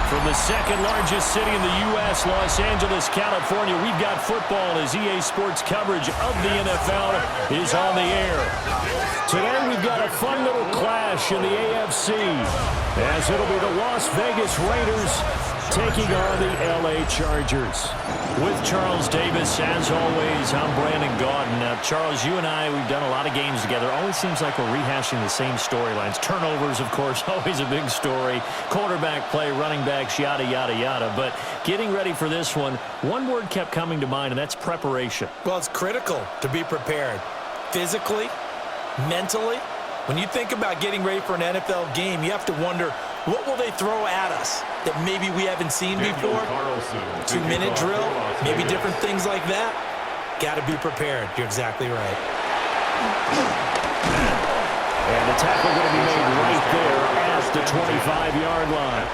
From the second largest city in the U.S., Los Angeles, California, we've got football as EA Sports coverage of the NFL is on the air. Today we've got a fun little clash in the AFC as it'll be the Las Vegas Raiders taking on the LA Chargers. With Charles Davis, as always, I'm Brandon Gaudin. Now, Charles, you and I, we've done a lot of games together. Always seems like we're rehashing the same storylines. Turnovers, of course, always a big story. Quarterback play, running backs, yada, yada, yada. But getting ready for this one word kept coming to mind, and that's preparation. Well, it's critical to be prepared. Physically, mentally. When you think about getting ready for an NFL game, you have to wonder, what will they throw at us that maybe we haven't seen before? 2-minute drill, maybe different things like that. Got to be prepared. You're exactly right. And the tackle going to be made right there at the 25-yard line.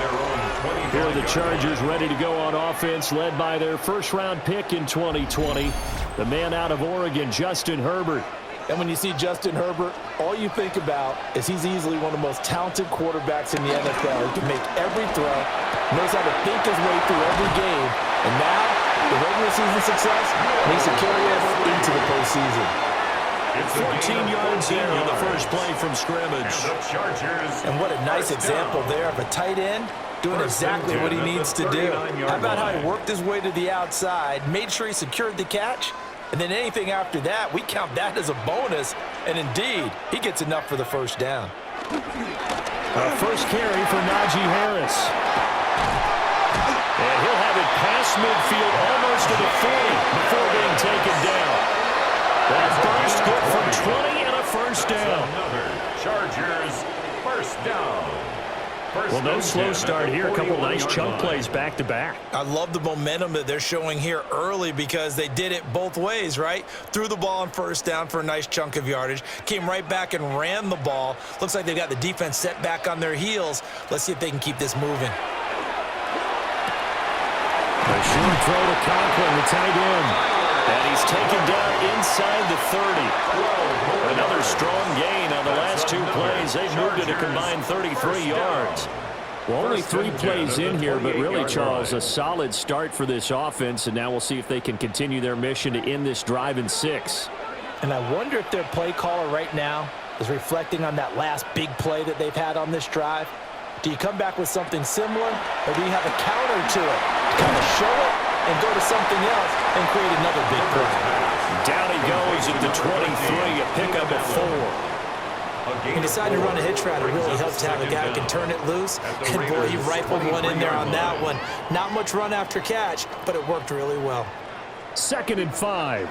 Here are the Chargers ready to go on offense, led by their first-round pick in 2020, the man out of Oregon, Justin Herbert. And when you see Justin Herbert, all you think about is he's easily one of the most talented quarterbacks in the NFL. He can make every throw, knows how to think his way through every game. And now, the regular season success makes it carry over into the postseason. 14 yards there on the first play from scrimmage. And what a nice example there of a tight end doing exactly what he needs to do. How about how he worked his way to the outside, made sure he secured the catch, and then anything after that, we count that as a bonus. And indeed, he gets enough for the first down. First carry for Najee Harris. And he'll have it past midfield almost to the 40 before being taken down. That burst good for 20 and a first down. Chargers first down. Well, no slow start here. A couple nice chunk plays back-to-back. I love the momentum that they're showing here early because they did it both ways, right? Threw the ball on first down for a nice chunk of yardage. Came right back and ran the ball. Looks like they've got the defense set back on their heels. Let's see if they can keep this moving. A short throw to Conklin, the tight end. And he's taken down inside the 30. Another strong gain on the last two plays. They've moved it a combined 33 yards. Well, only 3 plays in here, but really, Charles, a solid start for this offense. And now we'll see if they can continue their mission to end this drive in 6. And I wonder if their play caller right now is reflecting on that last big play that they've had on this drive. Do you come back with something similar, or do you have a counter to it? Kind of show it and go to something else and create another big play. Down he goes at the 23, a pickup of 4. He decided to run a hitch route. It really helps to have a guy who can turn it loose. And boy, he rifled one in there on that one. Not much run after catch, but it worked really well. 2nd and 5.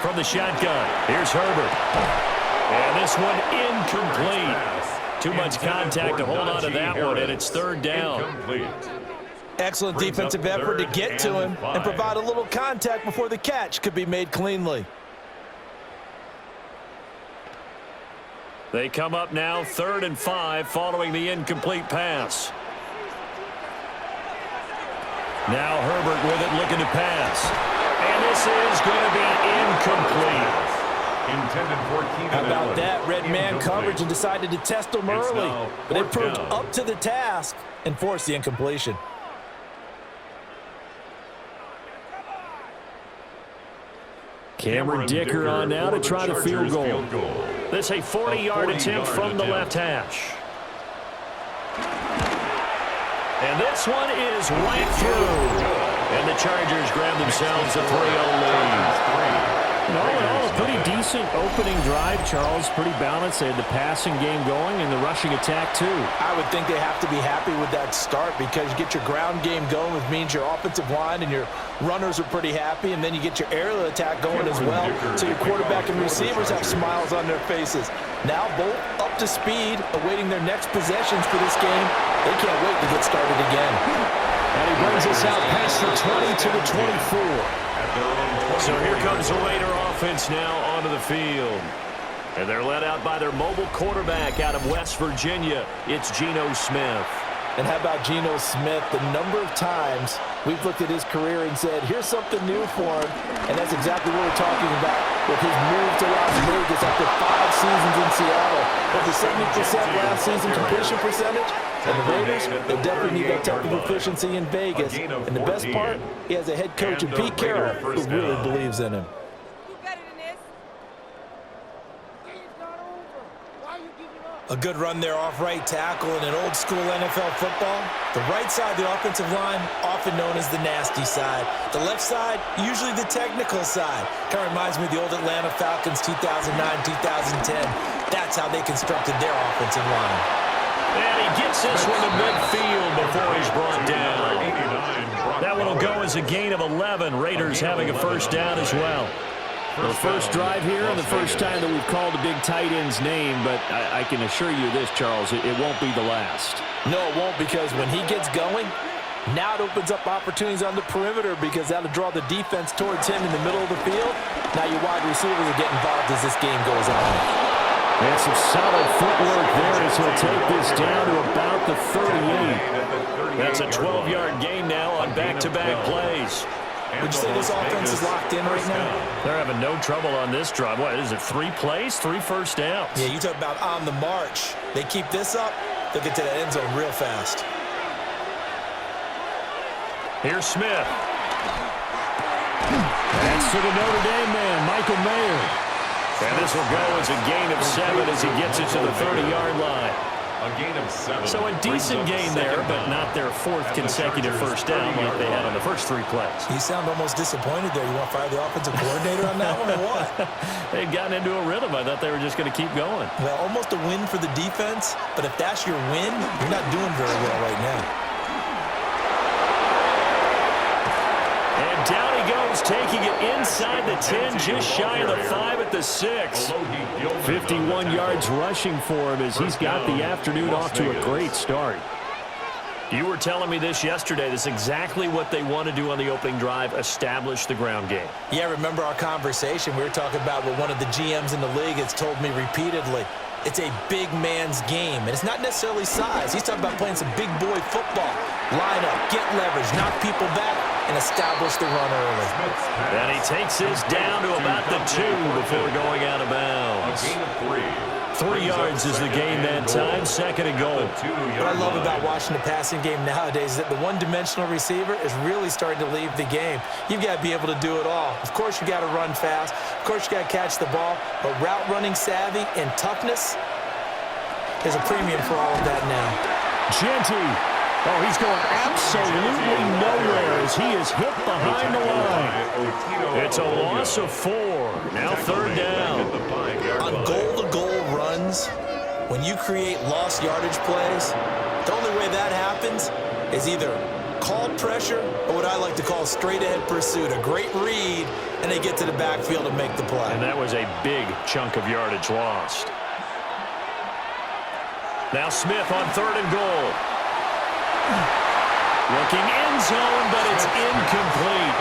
From the shotgun, here's Herbert. And this one incomplete. Too much contact to hold on to that one, and it's 3rd down. Excellent defensive effort to get to him and provide a little contact before the catch could be made cleanly. They come up now 3rd and 5 following the incomplete pass. Now Herbert with it looking to pass. And this is going to be incomplete. How about that? Red man coverage and decided to test them early. But it proved up to the task and forced the incompletion. Cameron Dicker on now to try the field goal. This a 40-yard attempt from the left hash. And this one is right through. And the Chargers grab themselves a 3-0 lead. And all in all, a pretty decent opening drive, Charles. Pretty balanced. They had the passing game going and the rushing attack, too. I would think they have to be happy with that start because you get your ground game going, which means your offensive line and your runners are pretty happy, and then you get your aerial attack going as well. So your quarterback and receivers have smiles on their faces. Now both up to speed, awaiting their next possessions for this game. They can't wait to get started again. And he brings us out past the 20 to the 24. So here comes the Raider offense now onto the field. And they're led out by their mobile quarterback out of West Virginia. It's Geno Smith. And how about Geno Smith? The number of times we've looked at his career and said, here's something new for him. And that's exactly what we're talking about with his move to Las Vegas after 5 seasons in Seattle. Over 70% last season completion percentage. And the Raiders, they definitely need that type of efficiency in Vegas. And the best part, he has a head coach in Pete Carroll who really believes in him. A good run there off right tackle in an old-school NFL football. The right side of the offensive line, often known as the nasty side. The left side, usually the technical side. Kind of reminds me of the old Atlanta Falcons 2009-2010. That's how they constructed their offensive line. And he gets this one to midfield before he's brought down. That one will go as a gain of 11. Raiders having a first down as well. The first drive here and the first time that we've called a big tight end's name, but I can assure you this, Charles, it won't be the last. No, it won't, because when he gets going, now it opens up opportunities on the perimeter because that'll draw the defense towards him in the middle of the field. Now your wide receivers will get involved as this game goes on. And some solid footwork there as he'll take this down to about the 38. That's a 12-yard gain now on back-to-back plays. Would you say this offense is locked in right now? They're having no trouble on this drive. What is it, 3 plays, 3 first downs? Yeah, you talk about on the march. They keep this up, they'll get to that end zone real fast. Here's Smith. That's to the Notre Dame man, Michael Mayer. And this will go as a gain of 7 as he gets it to the 30-yard line. A gain of 7. So a decent gain there, but not their 4th consecutive first down like they had on the first 3 plays. You sound almost disappointed there. You want to fire the offensive coordinator on that one or what? They'd gotten into a rhythm. I thought they were just going to keep going. Well, almost a win for the defense, but if that's your win, you're not doing very well right now. And down he goes, taking it inside the 10, just shy of the 5 at the 6. 51 yards rushing for him as he's got the afternoon off to a great start. You were telling me this yesterday. This is exactly what they want to do on the opening drive, establish the ground game. Yeah, remember our conversation. We were talking about what one of the GMs in the league has told me repeatedly. It's a big man's game, and it's not necessarily size. He's talking about playing some big boy football. Line up, get leverage, knock people back, and establish the run early. And he takes this down to about the 2 before going out of bounds. A gain of 3. 3 yards is the gain that time, 2nd and goal. What I love about watching the passing game nowadays is that the one-dimensional receiver is really starting to leave the game. You've got to be able to do it all. Of course, you got to run fast. Of course, you got to catch the ball. But route running savvy and toughness is a premium for all of that now. Genty. Oh, he's going absolutely nowhere as he is hit behind the line. It's a loss of 4. Now 3rd down. On goal-to-goal runs, when you create lost yardage plays, the only way that happens is either called pressure or what I like to call straight-ahead pursuit. A great read, and they get to the backfield and make the play. And that was a big chunk of yardage lost. Now Smith on 3rd and goal. Looking end zone, but it's incomplete.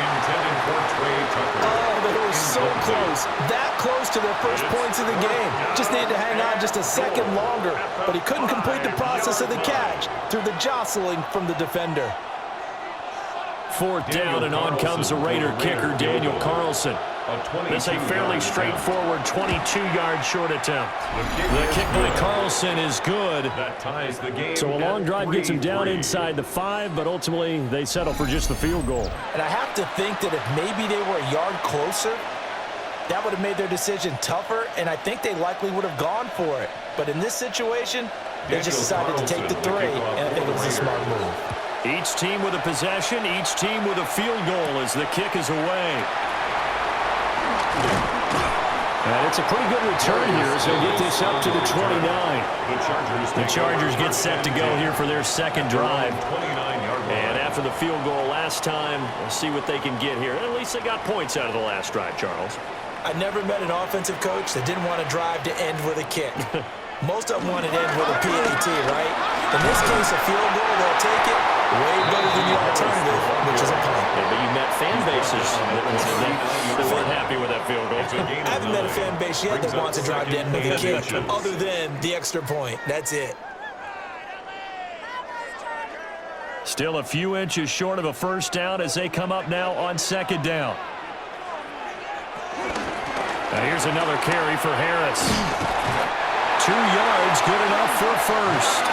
Oh, they were so close. That close to their first points of the game. Just needed to hang on just a second longer, but he couldn't complete the process of the catch through the jostling from the defender. 4th down, and on comes the Raider kicker, Daniel Carlson. This a fairly straightforward 22-yard short attempt. The kick by Carlson is good. So a long drive gets him down inside the 5, but ultimately they settle for just the field goal. And I have to think that if maybe they were a yard closer, that would have made their decision tougher, and I think they likely would have gone for it. But in this situation, they just decided to take the 3, and I think it was a smart move. Each team with a possession, each team with a field goal as the kick is away. And it's a pretty good return here as they'll get this up to the 29. The Chargers get set to go here for their 2nd drive. And after the field goal last time, we'll see what they can get here. At least they got points out of the last drive, Charles. I never met an offensive coach that didn't want to drive to end with a kick. Most of them want to end with a PAT, right? In this case, a field goal, they'll take it way better than the alternative, which is a punt. Yeah, but you met fan bases that weren't happy with that field goal. I haven't met a fan base yet that wants to drive to end with a kick, other than the extra point. That's it. Still a few inches short of a first down as they come up now on 2nd down. Now here's another carry for Harris. 2 yards, good enough for first.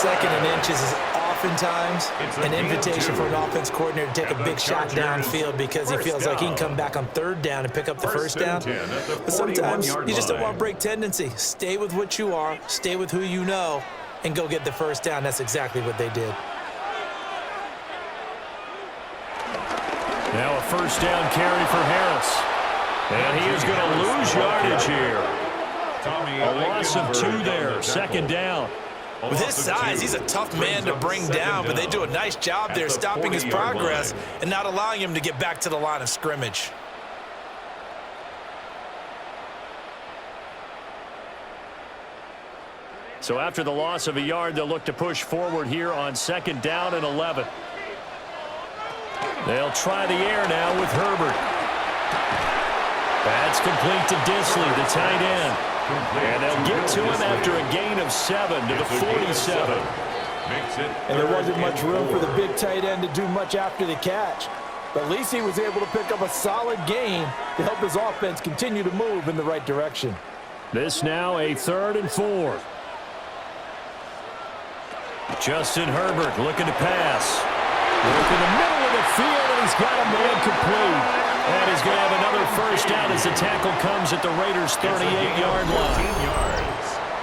2nd and inches is oftentimes an invitation for an offense coordinator to take a big shot downfield because he feels like he can come back on 3rd down and pick up the first down. But sometimes you just don't want to break tendency. Stay with what you are, stay with who you know, and go get the first down. That's exactly what they did. Now a first down carry for Harris. And he is going to lose yardage here. A loss of 2 there, 2nd down. With his size, he's a tough man to bring down, but they do a nice job there stopping his progress and not allowing him to get back to the line of scrimmage. So after the loss of a yard, they'll look to push forward here on 2nd down and 11. They'll try the air now with Herbert. That's complete to Disley, the tight end. And they'll get to him after a gain of 7 to the 47. And there wasn't much room for the big tight end to do much after the catch. But at least he was able to pick up a solid gain to help his offense continue to move in the right direction. This now a 3rd and 4. Justin Herbert looking to pass. Look in the middle of the field, and he's got a man complete. And he's going to have another first down as the tackle comes at the Raiders' 38-yard line.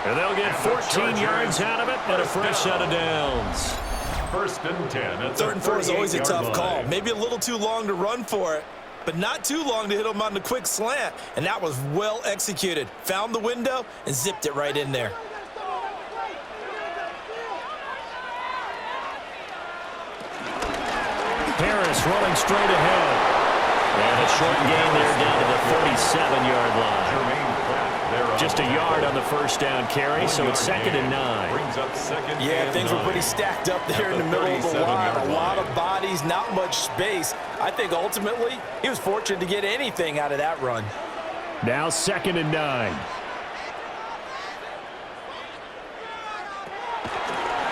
And they'll get 14 yards out of it and a fresh set of downs. 1st and 10. 3rd and 4 is always a tough call. Maybe a little too long to run for it, but not too long to hit him on the quick slant. And that was well executed. Found the window and zipped it right in there. Harris running straight ahead. And a short gain there down to the 37-yard line. Just a yard on the first down carry, so it's 2nd and 9. Yeah, things were pretty stacked up there in the middle of the line. A lot of bodies, not much space. I think ultimately he was fortunate to get anything out of that run. Now 2nd and 9.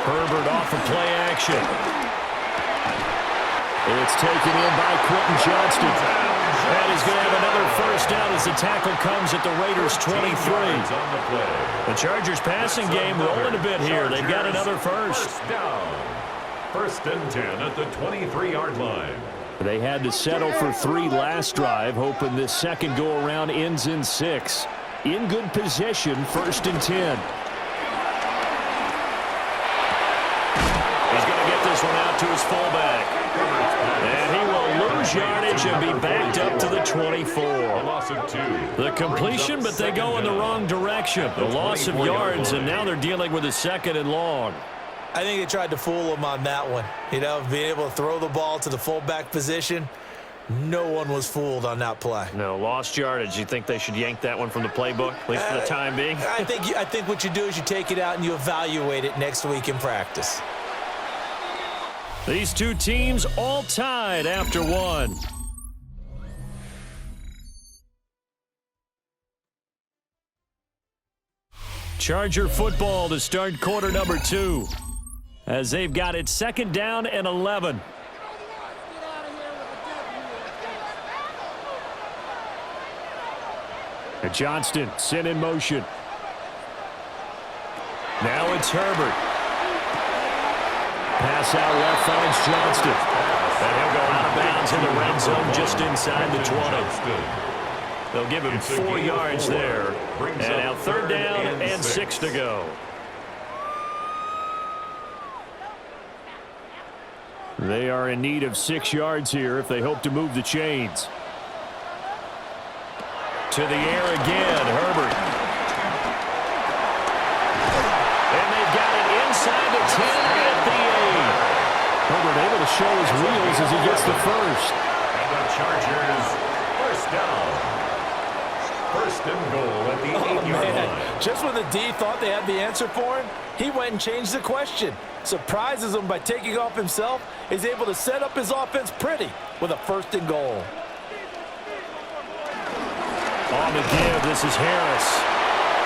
Herbert off of play action. It's taken in by Quentin Johnston. And he's going to have another first down as the tackle comes at the Raiders' 23. The Chargers passing game rolling a bit here. They've got another first. 1st and 10 at the 23-yard line. They had to settle for 3 last drive, hoping this second go-around ends in 6. In good position, 1st and 10. He's going to get this one out to his fullback. And he will lose yardage and be backed up to the 24. A loss of 2. The completion, but they go in the wrong direction. The loss of yards, and now they're dealing with a 2nd and long. I think they tried to fool him on that one. You know, being able to throw the ball to the fullback position. No one was fooled on that play. No, lost yardage. You think they should yank that one from the playbook, at least for the time being? I think what you do is you take it out and you evaluate it next week in practice. These two teams all tied after 1. Charger football to start quarter number 2. As they've got it 2nd down and 11. And Johnston sent in motion. Now it's Herbert. Pass out left finds Johnston. And he'll go out of bounds in the red zone just inside the 20. They'll give him 4 yards there. And now 3rd down and 6 to go. They are in need of 6 yards here if they hope to move the chains. To the air again, Herbert. And they've got it inside the 10 at the 8. Herbert able to show his wheels as he gets the first. And the Chargers, first down. 1st and goal at the 8-yard line. Just when the D thought they had the answer for him, he went and changed the question. Surprises him by taking off himself. Is able to set up his offense pretty with a 1st and goal. On the give, this is Harris.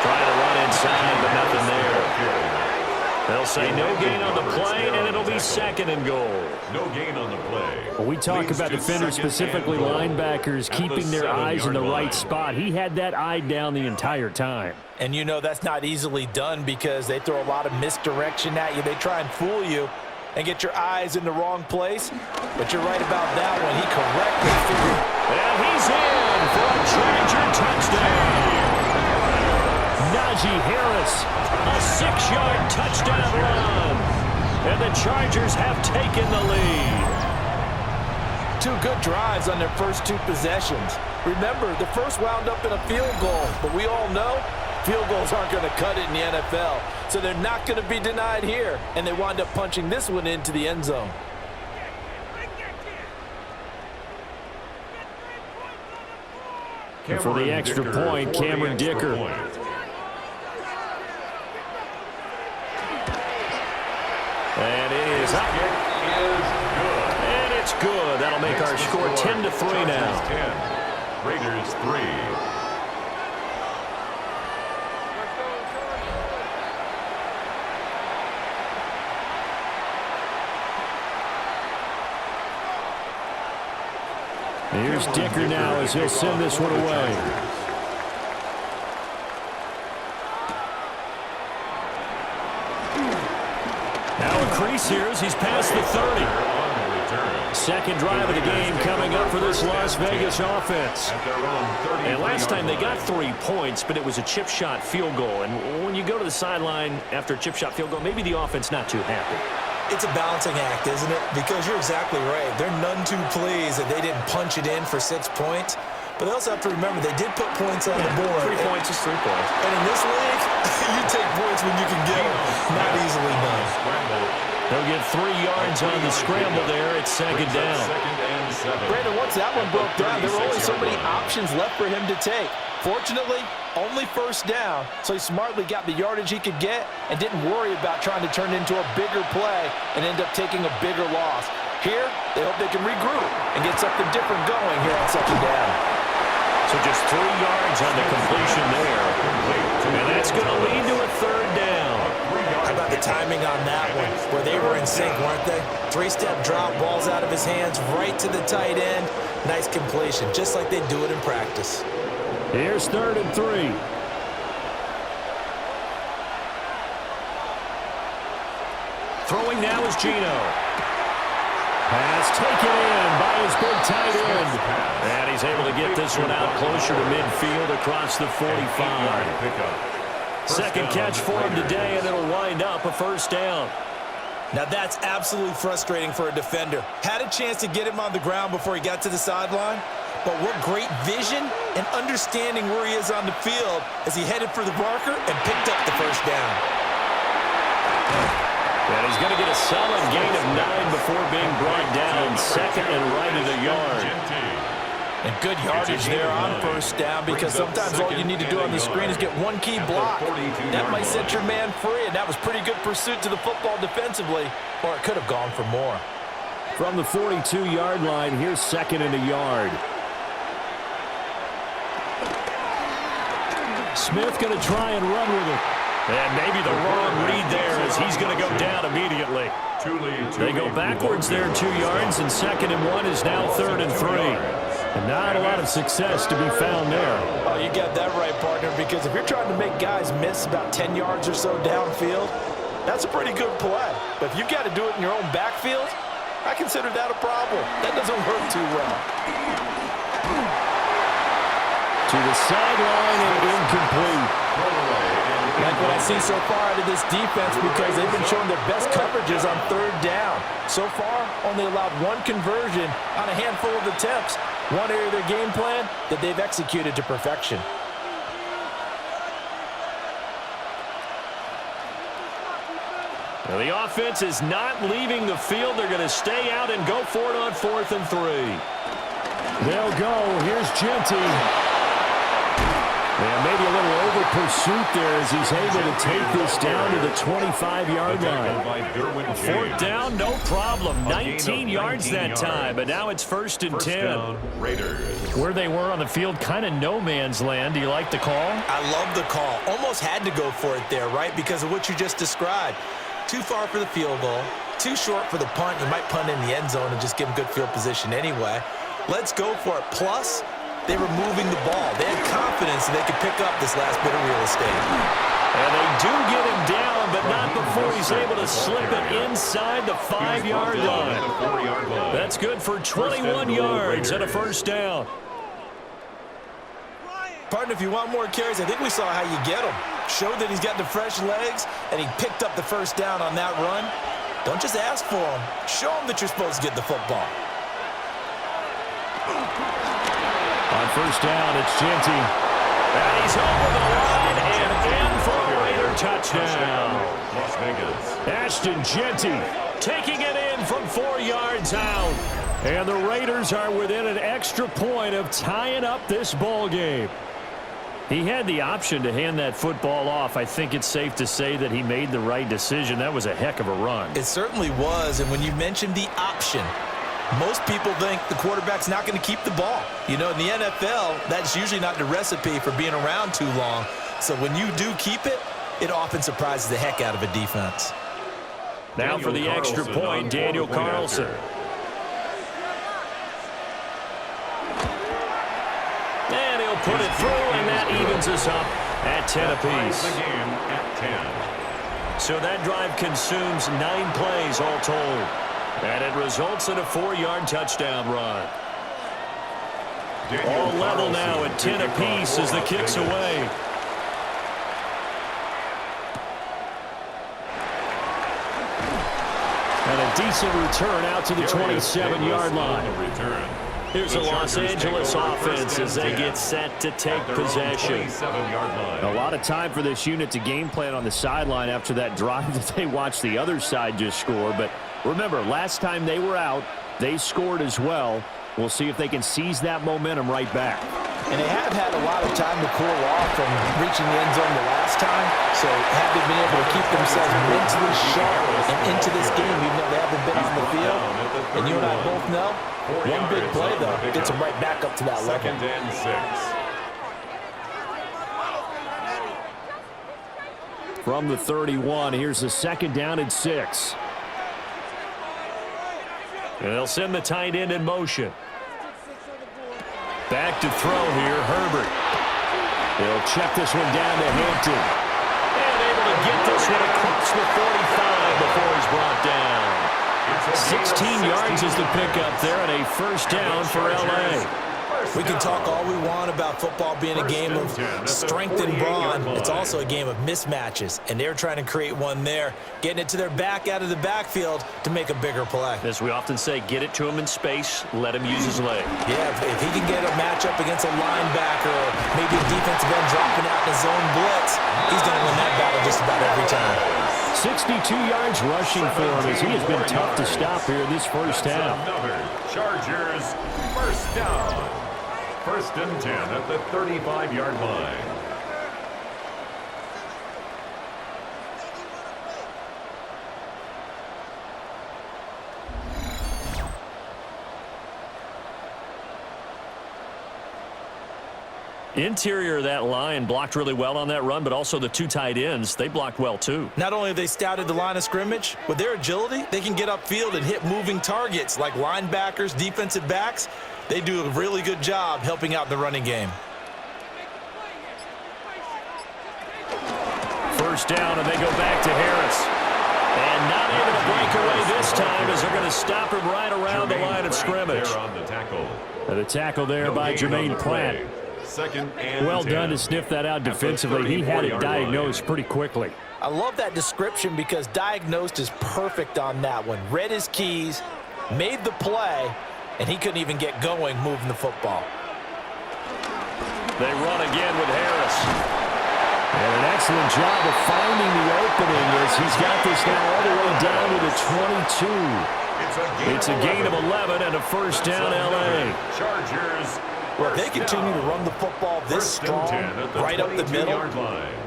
Trying to run inside, but nothing there. They'll say no gain on the play, and it'll be second and goal. No gain on the play. Well, we talk about defenders, specifically linebackers, keeping their eyes in the right spot. He had that eye down the entire time. And you know that's not easily done because they throw a lot of misdirection at you. They try and fool you and get your eyes in the wrong place. But you're right about that one. He correctly figured. And he's in for a Charger touchdown. Najee Harris, a 6-yard touchdown run. And the Chargers have taken the lead. 2 good drives on their first 2 possessions. Remember, the first wound up in a field goal, but we all know field goals aren't going to cut it in the NFL, so they're not going to be denied here, and they wind up punching this one into the end zone. And for the extra point, Cameron Dicker. And it is up. And it's good. That'll make our score 10-3 now. 10. Raiders 3. Here's Dicker now as he'll send this one away. Now a crease here as he's past the 30. Second drive of the game coming up for this Las Vegas offense. And last time they got 3 points, but it was a chip shot field goal. And when you go to the sideline after a chip shot field goal, maybe the offense not too happy. It's a balancing act, isn't it? Because you're exactly right. They're none too pleased that they didn't punch it in for 6 points. But they also have to remember they did put points on the board. 3 points is 3 points. And in this league, you take points when you can get them. Not easily done. They'll get 3 yards on the scramble there. It's second down. Brandon, once that one broke down, there were only so many options left for him to take. Fortunately, only first down, so he smartly got the yardage he could get and didn't worry about trying to turn it into a bigger play and end up taking a bigger loss. Here, they hope they can regroup and get something different going here on second down. So just 3 yards on the completion there. And that's going to lead to a third down. How about the timing on that one, where they were in sync, weren't they? 3-step drop, balls out of his hands, right to the tight end. Nice completion, just like they do it in practice. Here's 3rd and 3. Throwing now is Geno. Pass taken in by his big tight end. And he's able to get this one out closer to midfield across the 45. Second catch for him today, and it'll wind up a first down. Now that's absolutely frustrating for a defender. Had a chance to get him on the ground before he got to the sideline, but what great vision and understanding where he is on the field as he headed for the marker and picked up the first down. And he's going to get a solid gain of 9 before being brought down. Second and right of the yard. And good yardage there on first down because sometimes all you need to do on the screen is get one key block. That might set your man free, and that was pretty good pursuit to the football defensively, or it could have gone for more. From the 42-yard line, here's second and a yard. Smith going to try and run with it. And maybe the wrong read there as he's going to go down immediately. They go backwards there 2 yards, and 2nd and 1 is now 3rd and 3. And not a lot of success to be found there. Oh, you got that right, partner, because if you're trying to make guys miss about 10 yards or so downfield, that's a pretty good play. But if you've got to do it in your own backfield, I consider that a problem. That doesn't work too well. To the sideline and incomplete. Like what I see so far out of this defense because they've been showing their best coverages on 3rd down. So far, only allowed 1 conversion on a handful of attempts. One area of their game plan that they've executed to perfection. Well, the offense is not leaving the field. They're going to stay out and go for it on 4th and 3. They'll go. Here's Genty. Yeah, maybe a little over-pursuit there as he's able to take this down to the 25-yard line. 4th down, no problem. 19 yards that time, but now it's 1st and 10. Where they were on the field, kind of no man's land. Do you like the call? I love the call. Almost had to go for it there, right, because of what you just described. Too far for the field goal. Too short for the punt. You might punt in the end zone and just give them good field position anyway. Let's go for it. Plus, they were moving the ball. They had confidence that they could pick up this last bit of real estate. And they do get him down, but not before he's able to slip it inside the 5-yard line. That's good for 21 yards and a first down. Partner, if you want more carries, I think we saw how you get him. Showed that he's got the fresh legs, and he picked up the first down on that run. Don't just ask for him. Show him that you're supposed to get the football. On first down, it's Genty. And he's over the line and in for a Raider touchdown. Las Vegas. Ashton Genty taking it in from 4 yards out. And the Raiders are within an extra point of tying up this ball game. He had the option to hand that football off. I think it's safe to say that he made the right decision. That was a heck of a run. It certainly was, and when you mentioned the option, most people think the quarterback's not going to keep the ball. You know, in the NFL, that's usually not the recipe for being around too long. So when you do keep it, it often surprises the heck out of a defense. Now for the extra point, Daniel Carlson. And he'll put it through, and that evens us up at 10 apiece. The game at 10. So that drive consumes 9 plays all told. And it results in a 4-yard touchdown run. All level now at 10 apiece as the kick's away. And a decent return out to the 27-yard line. Here's the Los Angeles offense as they get set to take possession. A lot of time for this unit to game plan on the sideline after that drive that they watched the other side just score. But remember, last time they were out, they scored as well. We'll see if they can seize that momentum right back. And they have had a lot of time to cool off from reaching the end zone the last time. So have they been able to keep themselves mentally sharp and into this game, even though they haven't been on the field? And you and I both know, one big play, though, gets them right back up to that level. 2nd and 6. From the 31, here's the 2nd down and 6. And they'll send the tight end in motion. Back to throw here, Herbert. They'll check this one down to Hampton. And able to get this one across the 45 before he's brought down. 16 yards is the pickup there, and a first down for L.A. We can talk all we want about football being a game of strength and brawn. It's also a game of mismatches, and they're trying to create one there, getting it to their back out of the backfield to make a bigger play. As we often say, get it to him in space, let him use his leg. Yeah, if he can get a matchup against a linebacker or maybe a defensive end dropping out in a zone blitz, he's going to win that battle just about every time. 62 yards rushing for him as he has been tough to stop here this first half. Chargers first down. 1st and 10 at the 35-yard line. Interior of that line blocked really well on that run, but also the 2 tight ends, they blocked well too. Not only have they scouted the line of scrimmage, with their agility, they can get upfield and hit moving targets like linebackers, defensive backs. They do a really good job helping out the running game. First down, and they go back to Harris. And not able to break away this time as they're going to stop him right around the line of scrimmage. On the tackle. And the tackle there by Jermaine Pratt. 2nd and well 10. done to sniff that out defensively. He had it diagnosed pretty quickly. I love that description because diagnosed is perfect on that one. Read his keys, made the play, and he couldn't even get going moving the football. They run again with Harris. And an excellent job of finding the opening as he's got this now all the way down to the 22. It's a gain of 11 and a first down L.A. Chargers. Well, if they continue to run the football this strong, right up the middle,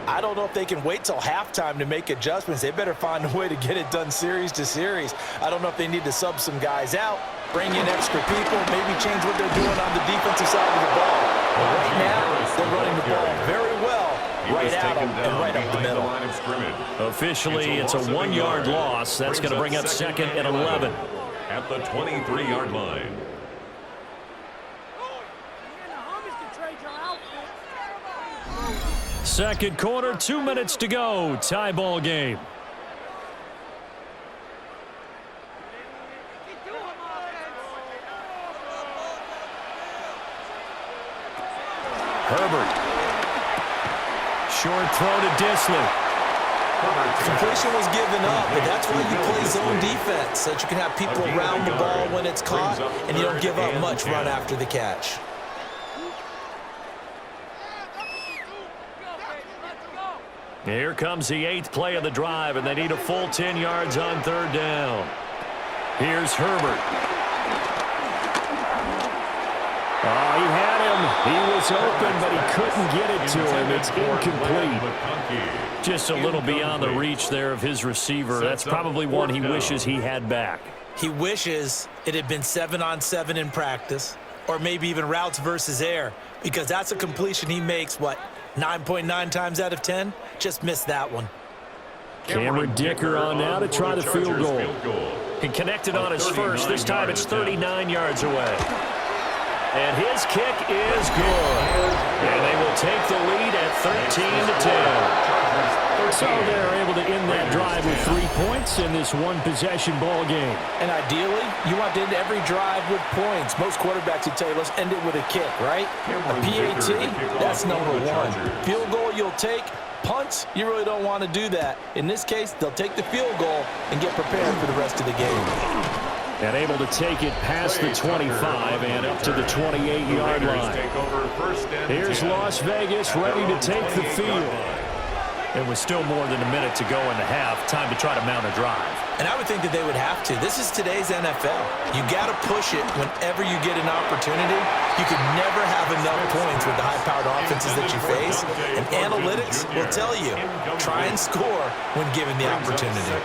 I don't know if they can wait till halftime to make adjustments. They better find a way to get it done series to series. I don't know if they need to sub some guys out, bring in extra people, maybe change what they're doing on the defensive side of the ball. But right now, they're running the ball very well right at him and right up the middle. Officially, it's a 1-yard loss. That's going to bring up second and 11. At the 23-yard line. Second quarter, 2 minutes to go. Tie ball game. Herbert. Short throw to Disley. Completion was given up, but that's why you play zone defense, so that you can have people around the ball when it's caught, and you don't give up much run after the catch. Here comes the 8th play of the drive, and they need a full 10 yards on third down. Here's Herbert. Oh, he had him. He was open, but he couldn't get it to him. It's incomplete. Just a little beyond the reach there of his receiver. That's probably one he wishes he had back. He wishes it had been 7-on-7 in practice, or maybe even routes versus air, because that's a completion he makes, what, 9.9 times out of 10? Just missed that one. Cameron Dicker on now to try the field goal. He connected on his first. This time it's 39 yards away. And his kick is good. And they will take the lead at 13-10. So they're able to end that drive with 3 points in this one-possession ball game. And ideally, you want to end every drive with points. Most quarterbacks would tell you, let's end it with a kick, right? A PAT, that's number one. Field goal you'll take. Punts, you really don't want to do that. In this case, they'll take the field goal and get prepared for the rest of the game. And able to take it past the 25 and up to the 28-yard line. Here's Las Vegas ready to take the field. It was still more than a minute to go in the half. Time to try to mount a drive. And I would think that they would have to. This is today's NFL. You got to push it whenever you get an opportunity. You could never have enough points with the high-powered offenses that you face. And analytics will tell you, try and score when given the opportunity.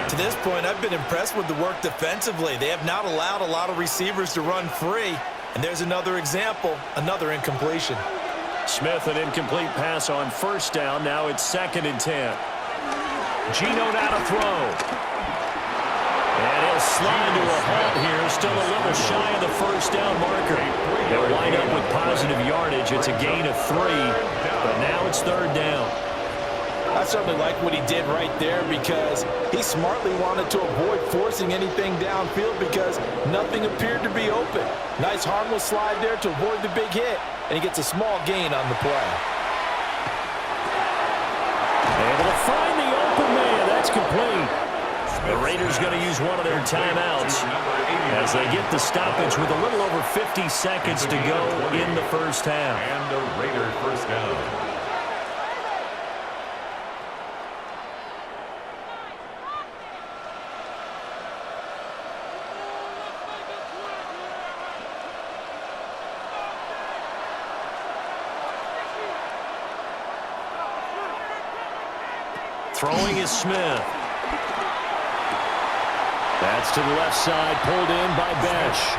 To this point, I've been impressed with the work defensively. They have not allowed a lot of receivers to run free. And there's another example, another incompletion. Smith, an incomplete pass on first down. Now it's 2nd and 10. Gino now to throw. And he'll slide to a halt here. Still a little shy of the first down marker. They'll wind up with positive yardage. It's a gain of 3. But now it's 3rd down. I certainly like what he did right there because he smartly wanted to avoid forcing anything downfield because nothing appeared to be open. Nice harmless slide there to avoid the big hit, and he gets a small gain on the play. Able to find the open man. That's complete. The Raiders going to use one of their timeouts as they get the stoppage with a little over 50 seconds to go in the first half. And a Raider first down. Throwing is Smith. That's to the left side, pulled in by Besh.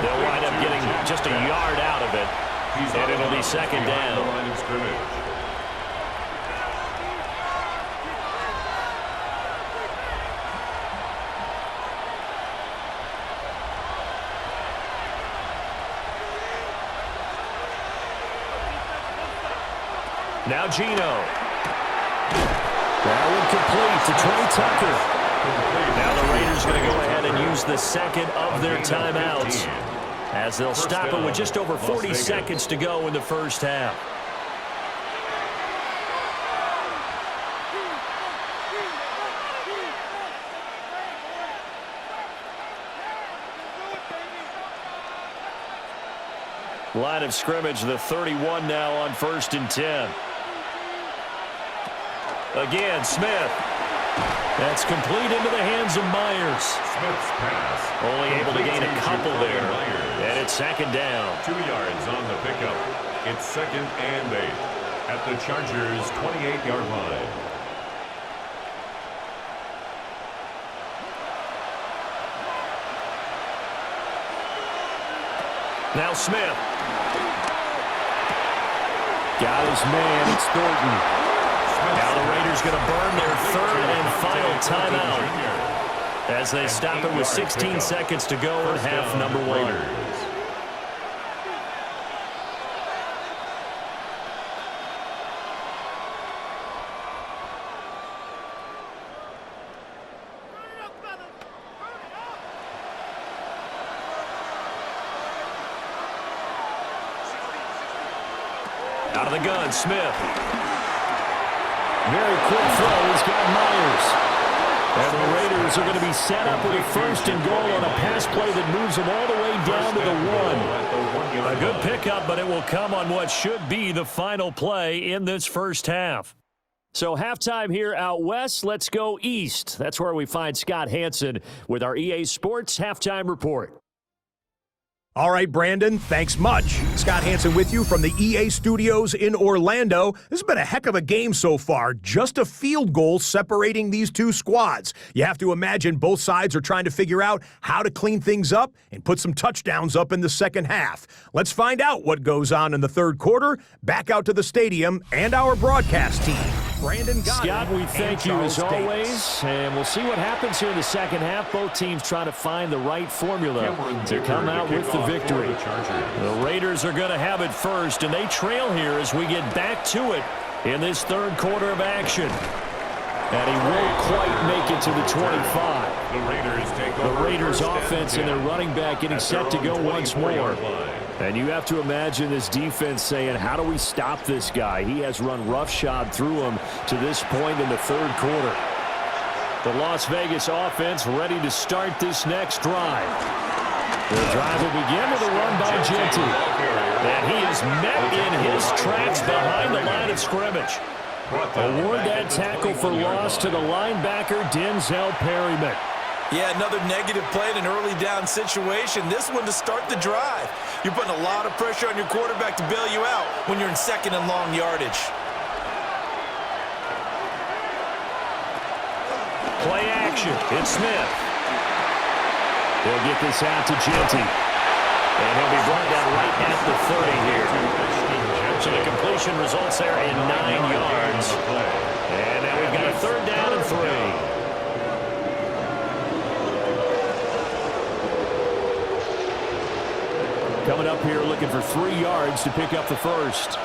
They'll wind up getting just a yard out of it, and it'll be 2nd down. Now Gino. That one complete to Trey Tucker. Now the Raiders going to go ahead and use the second of their timeouts as they'll stop it with just over 40 seconds to go in the first half. Line of scrimmage, the 31 now on 1st and 10. Again, Smith. That's complete into the hands of Myers. Smith's pass. Only able to gain a couple there. And it's 2nd down. 2 yards on the pickup. It's 2nd and 8 at the Chargers' 28-yard line. Now Smith. Got his man. It's Thornton. Now the Raiders going to burn their third and final timeout as they stop it with 16 seconds to go in half number one. Out of the gun, Smith. Very quick throw. He's got Myers. And the Raiders are going to be set up with a first and goal on a pass play that moves them all the way down to the one. A good pickup, but it will come on what should be the final play in this first half. So halftime here out west. Let's go east. That's where we find Scott Hanson with our EA Sports Halftime Report. All right, Brandon, thanks much. Scott Hanson with you from the EA Studios in Orlando. This has been a heck of a game so far. Just a field goal separating these two squads. You have to imagine both sides are trying to figure out how to clean things up and put some touchdowns up in the second half. Let's find out what goes on in the third quarter. Back out to the stadium and our broadcast team. Brandon Scott, we thank you as always, and we'll see what happens here in the second half. Both teams trying to find the right formula to come out with the victory. The Raiders are going to have it first, and they trail here as we get back to it in this third quarter of action. And he won't quite make it to the 25. The Raiders offense and their running back getting set to go once more. And you have to imagine this defense saying, how do we stop this guy? He has run roughshod through him to this point in the third quarter. The Las Vegas offense ready to start this next drive. The drive will begin with a run by Genty. And he is met in his tracks behind the line of scrimmage. Award that tackle for loss to the linebacker, Denzel Perryman. Yeah, another negative play in an early down situation. This one to start the drive. You're putting a lot of pressure on your quarterback to bail you out when you're in second and long yardage. Play action. It's Smith. He'll get this out to Genty. And he'll be brought down right at the 30 here. So the completion results there in 9 yards. And now we've got a third down and 3. Coming up here looking for 3 yards to pick up the first.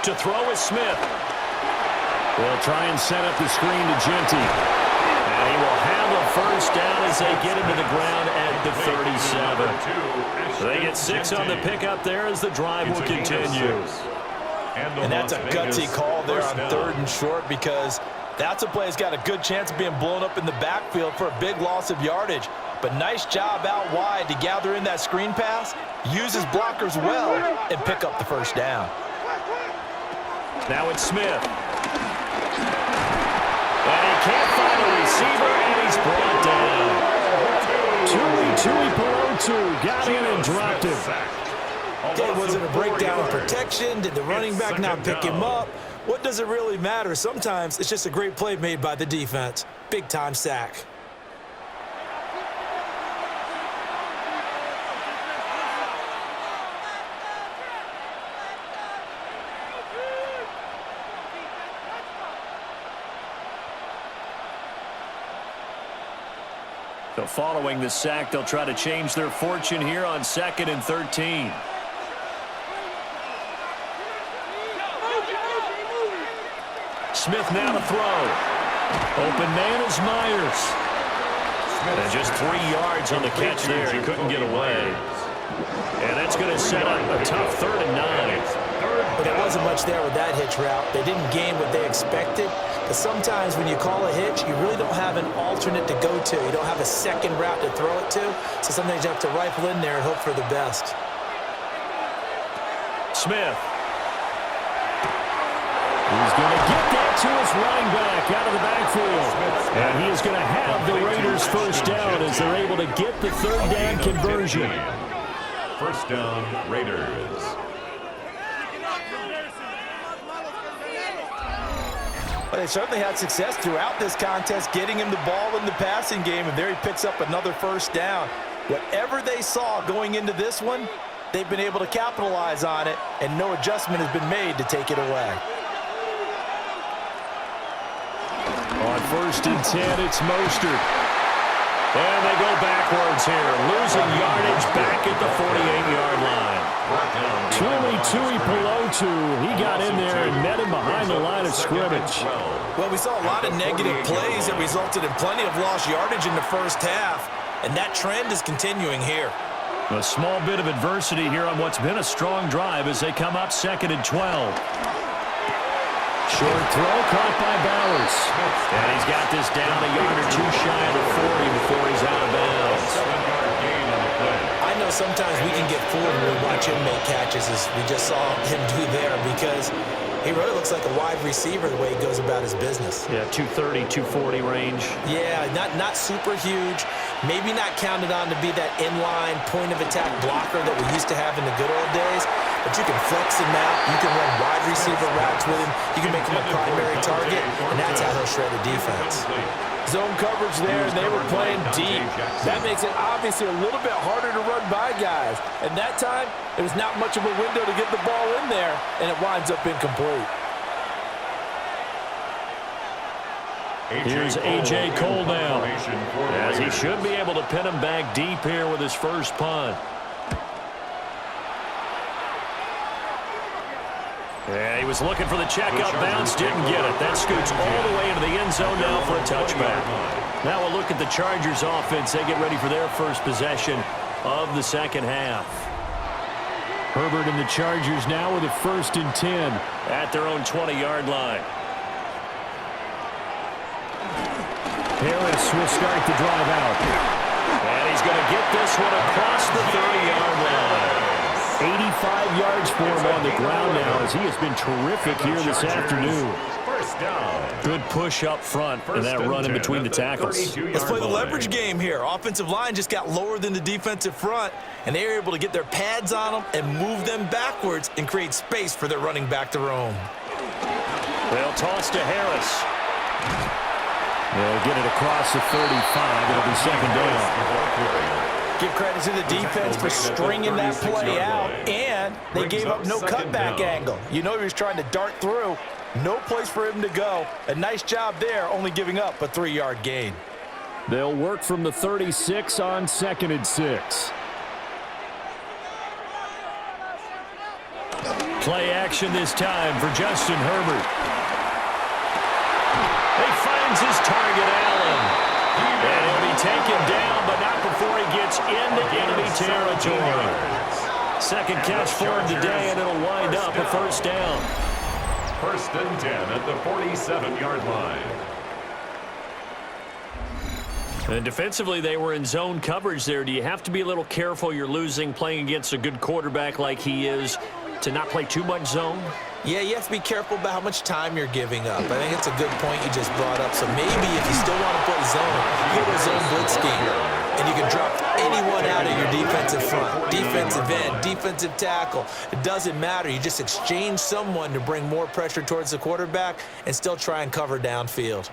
To throw is Smith. They'll try and set up the screen to Genty. And he will have a first down as they get him to the ground at the 37. They get 6 on the pickup there as the drive will continue. And that's a gutsy call there on third and short because that's a play that's got a good chance of being blown up in the backfield for a big loss of yardage. But nice job out wide to gather in that screen pass, use his blockers well, and pick up the first down. Now it's Smith. And he can't find a receiver, and he's brought down. Tui Pelotu got in and dropped him. Okay, was it a breakdown in protection? Did the running back not pick him up? What does it really matter? Sometimes it's just a great play made by the defense. Big-time sack. So following the sack, they'll try to change their fortune here on 2nd and 13. Smith now to throw. Open man is Myers. And just 3 yards on the catch there. He couldn't get away. And that's going to set up a tough 3rd and 9. But there wasn't much there with that hitch route. They didn't gain what they expected. But sometimes when you call a hitch, you really don't have an alternate to go to. You don't have a second route to throw it to. So sometimes you have to rifle in there and hope for the best. Smith. He's going to get that to his running back out of the backfield. And he is going to have the Raiders first down as they're able to get the 3rd down conversion. First down, Raiders. Well, they certainly had success throughout this contest, getting him the ball in the passing game, and there he picks up another first down. Whatever they saw going into this one, they've been able to capitalize on it, and no adjustment has been made to take it away. On 1st and 10, it's Mostert. And they go backwards here, losing yardage back at the 48-yard line. Tuli Pelotu, he got in there and met him behind the line of scrimmage. Well, we saw a lot of negative plays that resulted in plenty of lost yardage in the first half, and that trend is continuing here. A small bit of adversity here on what's been a strong drive as they come up 2nd and 12. Short throw caught by Bowers. And he's got this down a yard or two shy of the 40 before he's out of bounds. I know sometimes we can get fooled when we watch him make catches, as we just saw him do there, because he really looks like a wide receiver the way he goes about his business. Yeah, 230, 240 range. Yeah, not super huge. Maybe not counted on to be that inline point-of-attack blocker that we used to have in the good old days. But you can flex him out. You can run wide receiver routes with him. You can make him a primary target, and that's how he'll shred a defense. Zone coverage there, and they were playing deep. That makes it obviously a little bit harder to run by guys. And that time, there was not much of a window to get the ball in there, and it winds up incomplete. Here's A.J. Cole now, as he should be able to pin him back deep here with his first punt. Yeah, he was looking for the checkout bounce, didn't get it. That scoots all the way into the end zone now for a touchback. Now we'll look at the Chargers offense. They get ready for their first possession of the second half. Herbert and the Chargers now with a 1st and 10 at their own 20-yard line. Harris will start the drive out. And he's going to get this one across the 30-yard line. 85 yards for him on the ground now, as he has been terrific here this afternoon. Good push up front and that run in between the tackles. Let's play the leverage game here. Offensive line just got lower than the defensive front, and they were able to get their pads on them and move them backwards and create space for their running back to roam. They'll toss to Harris. They'll get it across the 35. It'll be 2nd down. Give credit to the defense for stringing that play out, and they gave up no cutback angle. You know he was trying to dart through. No place for him to go. A nice job there, only giving up a 3-yard gain. They'll work from the 36 on 2nd and 6. Play action this time for Justin Herbert. He finds his target, Allen. And he'll be taken down, but not before he gets into enemy territory. Second catch for him today, and it'll wind up a 1st down. 1st and 10 at the 47-yard line. And defensively, they were in zone coverage there. Do you have to be a little careful? You're losing, playing against a good quarterback like he is, to not play too much zone? Yeah, you have to be careful about how much time you're giving up. I think it's a good point you just brought up. So maybe if you still want to play zone, you go to zone blitz scheme, and you can drop anyone out of your defensive front, defensive end, defensive tackle. It doesn't matter. You just exchange someone to bring more pressure towards the quarterback and still try and cover downfield.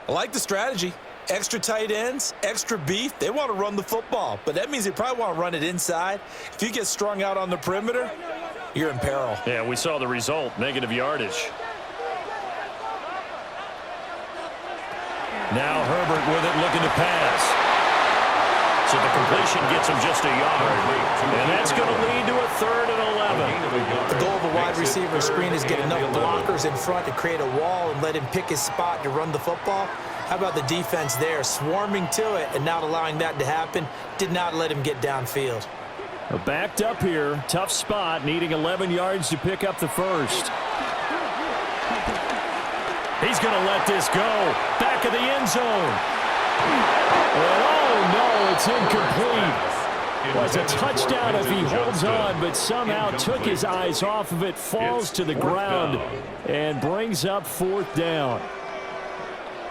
I like the strategy. Extra tight ends, extra beef. They want to run the football, but that means they probably want to run it inside. If you get strung out on the perimeter, you're in peril. Yeah, we saw the result, negative yardage. Now Herbert with it, looking to pass. So the completion gets him just a yard. And that's going to lead to a 3rd and 11. The goal of a wide receiver screen is get enough blockers in front to create a wall and let him pick his spot to run the football. How about the defense there, swarming to it and not allowing that to happen? Did not let him get downfield. Backed up here, tough spot, needing 11 yards to pick up the 1st. He's going to let this go. Back of the end zone. And oh no, it's incomplete. Was a touchdown if he holds on, but somehow took his eyes off of it, falls to the ground, and brings up 4th down.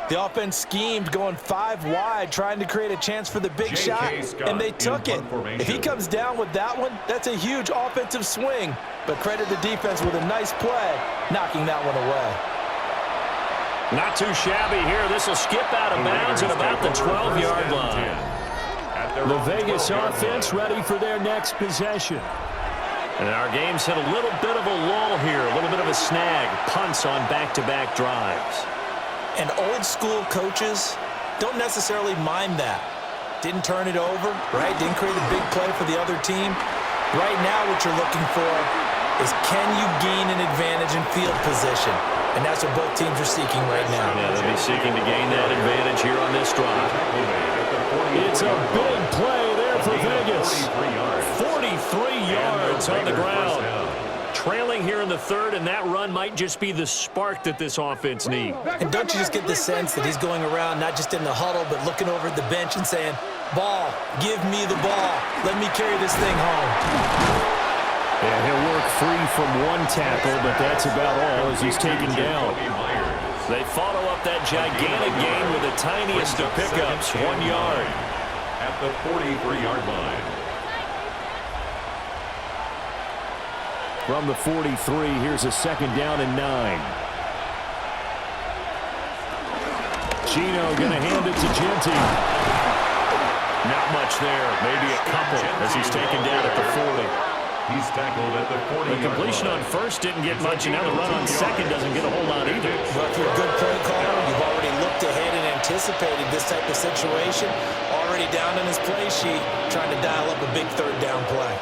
The offense schemed, going 5 wide, trying to create a chance for the big shot, and they took it. If he comes down with that one, that's a huge offensive swing. But credit the defense with a nice play, knocking that one away. Not too shabby here. This will skip out of bounds at about the 12-yard line. The Vegas offense ready for their next possession. And our game's hit a little bit of a lull here, a little bit of a snag. Punts on back-to-back drives. And old-school coaches don't necessarily mind that. Didn't turn it over, right? Didn't create a big play for the other team. Right now what you're looking for is can you gain an advantage in field position? And that's what both teams are seeking right now. Yeah, they'll be seeking to gain that advantage here on this drive. It's a big play there for Vegas. 43 yards on the ground. Trailing here in the third, and that run might just be the spark that this offense needs. And don't you just get the sense that he's going around not just in the huddle, but looking over at the bench and saying, ball, give me the ball. Let me carry this thing home. And he'll work free from one tackle, but that's about all as he's taken down. They follow up that gigantic gain with the tiniest of pickups, 1 yard. At the 43-yard line. From the 43, here's a second down and 9. Gino going to hand it to Genti. Not much there, maybe a couple as he's taken down at the 40. He's tackled at the 40. The completion on first didn't get much, and now the run on second doesn't get a whole lot either. Well, if you're a good play caller, you've already looked ahead and anticipated this type of situation. Already down in his play sheet, trying to dial up a big third down play.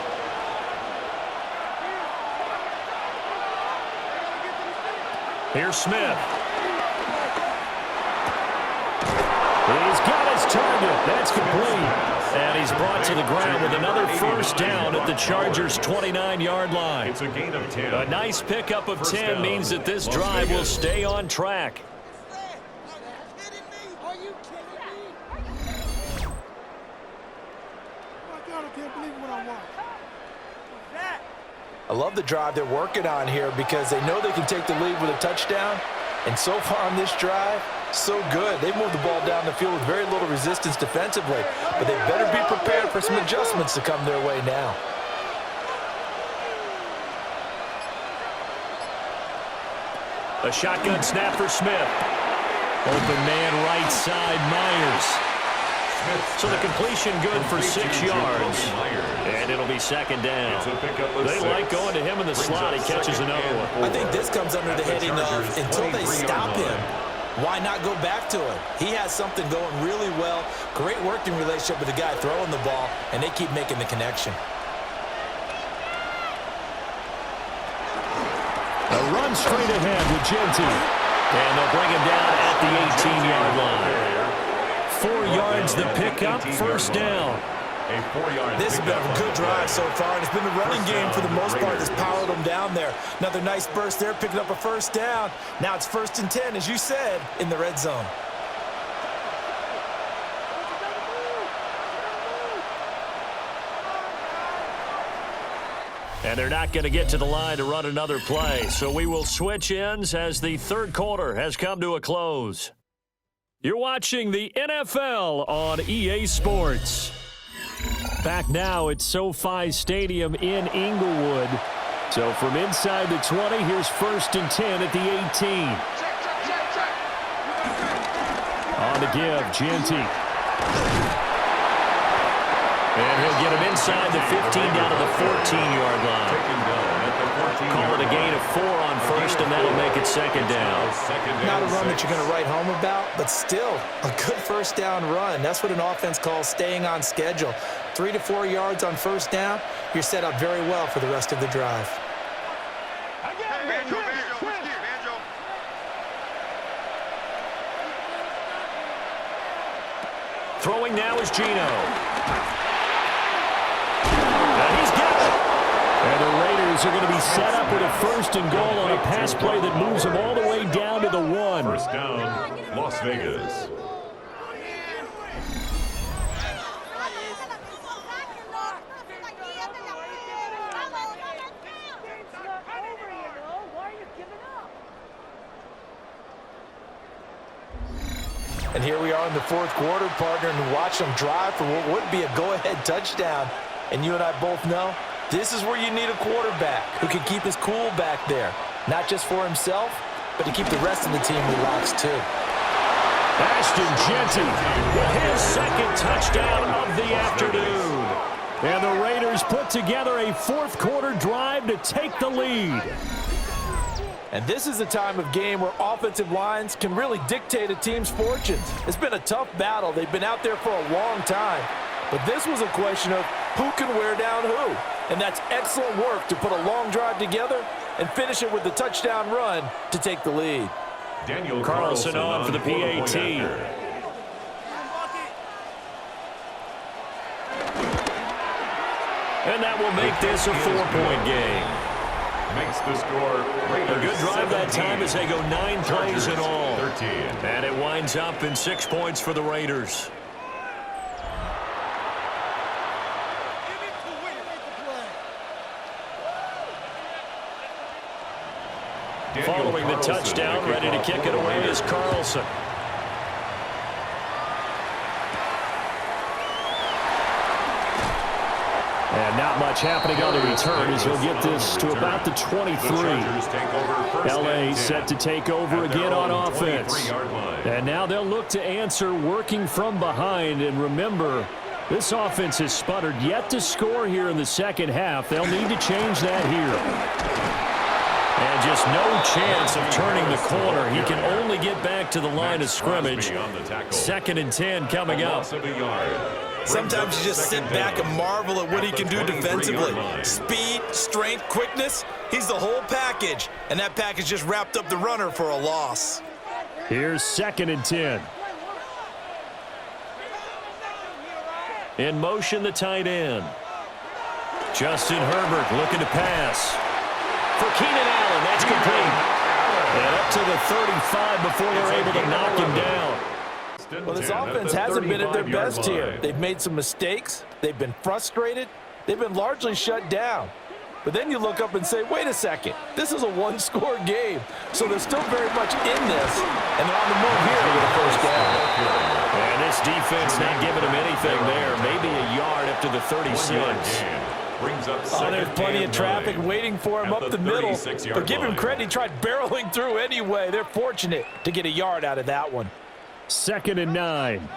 Here's Smith. He's got his target. That's complete. And he's brought to the ground with another first down at the Chargers' 29-yard line. It's a gain of 10. A nice pickup of 10 means that this drive will stay on track. I love the drive they're working on here because they know they can take the lead with a touchdown. And so far on this drive, so good. They've moved the ball down the field with very little resistance defensively. But they better be prepared for some adjustments to come their way now. A shotgun snap for Smith. Open man right side, Myers. So the completion good for 6 yards. And it'll be second down. They like going to him in the slot. He catches another one. I think this comes under the heading of until they stop him, why not go back to it? He has something going really well. Great working relationship with the guy throwing the ball, and they keep making the connection. A run straight ahead with Genti. And they'll bring him down at the 18-yard line. 4 yards the pickup, first down. This has been a good drive so far, and it's been the running game for the most part that's powered them down there. Another nice burst there, picking up a first down. Now it's 1st and 10, as you said, in the red zone. And they're not going to get to the line to run another play, so we will switch ends as the third quarter has come to a close. You're watching the NFL on EA Sports. Back now at SoFi Stadium in Inglewood. So from inside the 20, here's 1st and 10 at the 18. On the give, Genti. And he'll get him inside the 15 down to the 14-yard line. Call it a gain of 4 on first, and that'll make it second down. Not a run that you're going to write home about, but still a good first down run. That's what an offense calls staying on schedule. 3 to 4 yards on first down, you're set up very well for the rest of the drive. Throwing now is Gino. And he's got it. And the Raiders are going to be set up with a 1st and goal on a pass play that moves them all the way down to the 1. First down, Las Vegas. And here we are in the 4th quarter, partner, and watch them drive for what would be a go-ahead touchdown. And you and I both know this is where you need a quarterback who can keep his cool back there, not just for himself, but to keep the rest of the team relaxed too. Ashton Genti with his 2nd touchdown of the afternoon. And the Raiders put together a fourth-quarter drive to take the lead. And this is a time of game where offensive lines can really dictate a team's fortunes. It's been a tough battle. They've been out there for a long time. But this was a question of who can wear down who. And that's excellent work to put a long drive together and finish it with a touchdown run to take the lead. Daniel Carlson on for the PAT. And that will make this a 4-point game. Makes the score Raiders A good drive 17. that time as they go 9 plays in all. 13. And it winds up in 6 points for the Raiders. Following the touchdown, ready to kick it away is Carlson. And not much happening on the return as he'll get this to about the 23. LA set to take over again on offense. And now they'll look to answer working from behind. And remember, this offense has sputtered yet to score here in the second half. They'll need to change that here. And just no chance of turning the corner. He can only get back to the line of scrimmage. 2nd and 10 coming up. Sometimes you just sit back and marvel at what he can do defensively. Speed, strength, quickness, he's the whole package. And that package just wrapped up the runner for a loss. Here's 2nd and 10. In motion, the tight end. Justin Herbert looking to pass. For Keenan Allen, that's complete. And up to the 35 before they're able to knock him down. Well, this offense hasn't been at their best here. They've made some mistakes. They've been frustrated. They've been largely shut down. But then you look up and say, wait a second, this is a one-score game. So they're still very much in this, and they're on the move here with a first down. And this defense not giving them anything there. Maybe a yard up to the 36. Oh, there's plenty of traffic waiting for him up the middle. But give him credit, he tried barreling through anyway. They're fortunate to get a yard out of that one. 2nd and 9.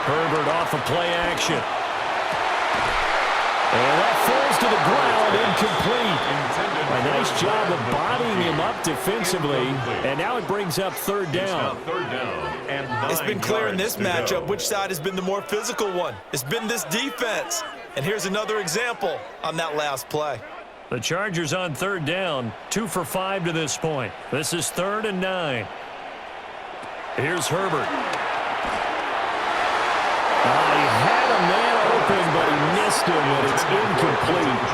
Herbert off of play action. And that falls to the ground, incomplete. A nice job of bodying him up defensively. And now it brings up 3rd down. It's been clear in this matchup which side has been the more physical one. It's been this defense. And here's another example on that last play. The Chargers on 3rd down, 2 for 5 to this point. This is 3rd and 9. Here's Herbert. He had a man open, but he missed him, and it's incomplete.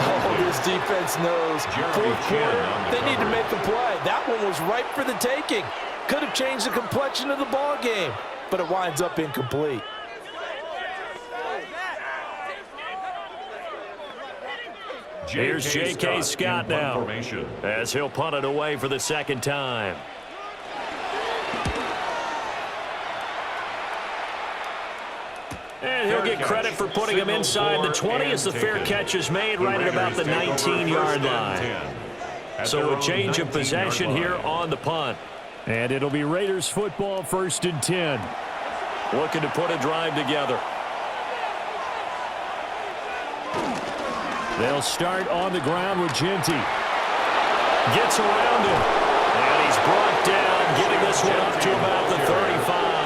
Oh, this defense knows. 4th quarter, they need to make the play. That one was ripe for the taking. Could have changed the complexion of the ball game, but it winds up incomplete. Here's J.K. Scott now as he'll punt it away for the 2nd time. And he'll get credit for putting him inside the 20 as the fair catch is made right at about the 19-yard line. So a change of possession here on the punt. And it'll be Raiders football, 1st and 10. Looking to put a drive together. They'll start on the ground with Genty. Gets around him. And he's brought down, getting this one up to about the 35.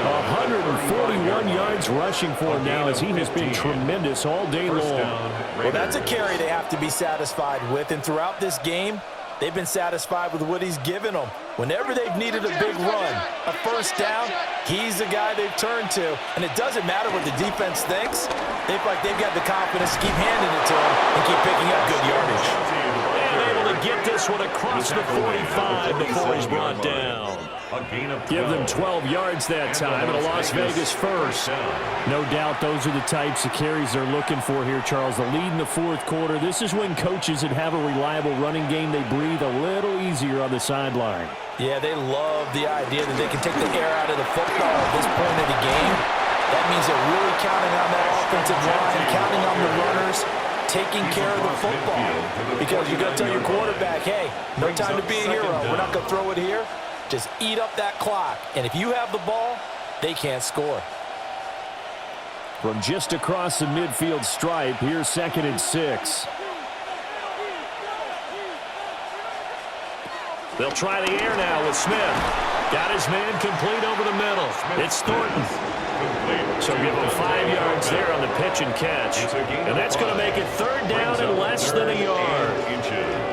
141 yards rushing for him now as he has been tremendous all day long. Well, that's a carry they have to be satisfied with. And throughout this game, they've been satisfied with what he's given them. Whenever they've needed a big run, a first down, he's the guy they've turned to. And it doesn't matter what the defense thinks. They feel like they've got the confidence to keep handing it to him and keep picking up good yardage. And able to get this one across the 45 before he's brought down. Give them 12 yards that time and a Las Vegas first. No doubt those are the types of carries they're looking for here, Charles. The lead in the 4th quarter. This is when coaches that have a reliable running game, they breathe a little easier on the sideline. Yeah, they love the idea that they can take the air out of the football at this point of the game. That means they're really counting on that offensive line, counting on the runners taking care of the football. Because you're going to tell your quarterback, hey, no time to be a hero. We're not going to throw it here. Just eat up that clock. And if you have the ball, they can't score. From just across the midfield stripe, here's 2nd and 6. They'll try the air now with Smith. Got his man complete over the middle. It's Thornton. So give him 5 yards there on the pitch and catch. And that's going to make it 3rd down and less than a yard.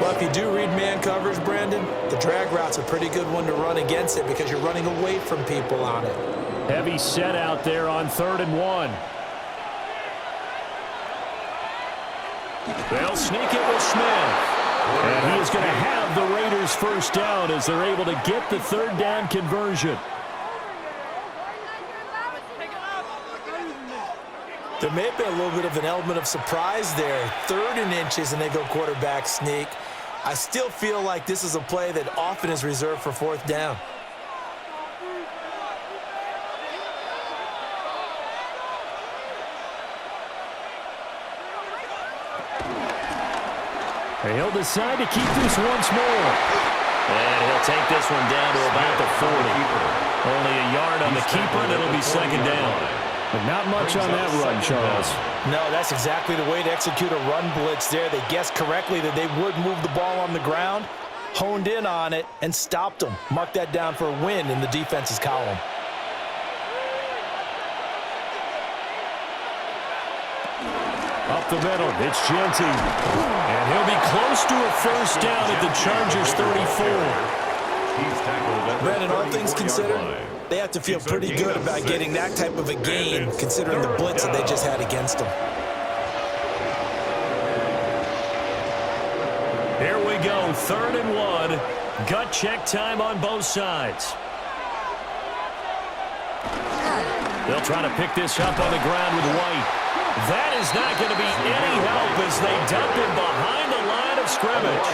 Well, if you do read man coverage, Brandon, the drag route's a pretty good one to run against it because you're running away from people on it. Heavy set out there on 3rd and 1. They'll sneak it with Smith. And he is going to have the Raiders' 1st down as they're able to get the 3rd down conversion. There may have been a little bit of an element of surprise there. 3rd and inches, and they go quarterback sneak. I still feel like this is a play that often is reserved for 4th down. He'll decide to keep this once more. And he'll take this one down to about the 40. Only a yard on the keeper, and it'll be 2nd down. But not much on that run, Charles. No, that's exactly the way to execute a run blitz there. They guessed correctly that they would move the ball on the ground, honed in on it, and stopped them. Mark that down for a win in the defense's column. Up the middle, it's Genty. And he'll be close to a 1st down at the Chargers' 34. Brandon, all things considered, they have to feel pretty good about getting that type of a gain, considering the blitz that they just had against them. Here we go, 3rd and 1. Gut check time on both sides. They'll try to pick this up on the ground with White. That is not going to be any help as they dump him behind the line of scrimmage.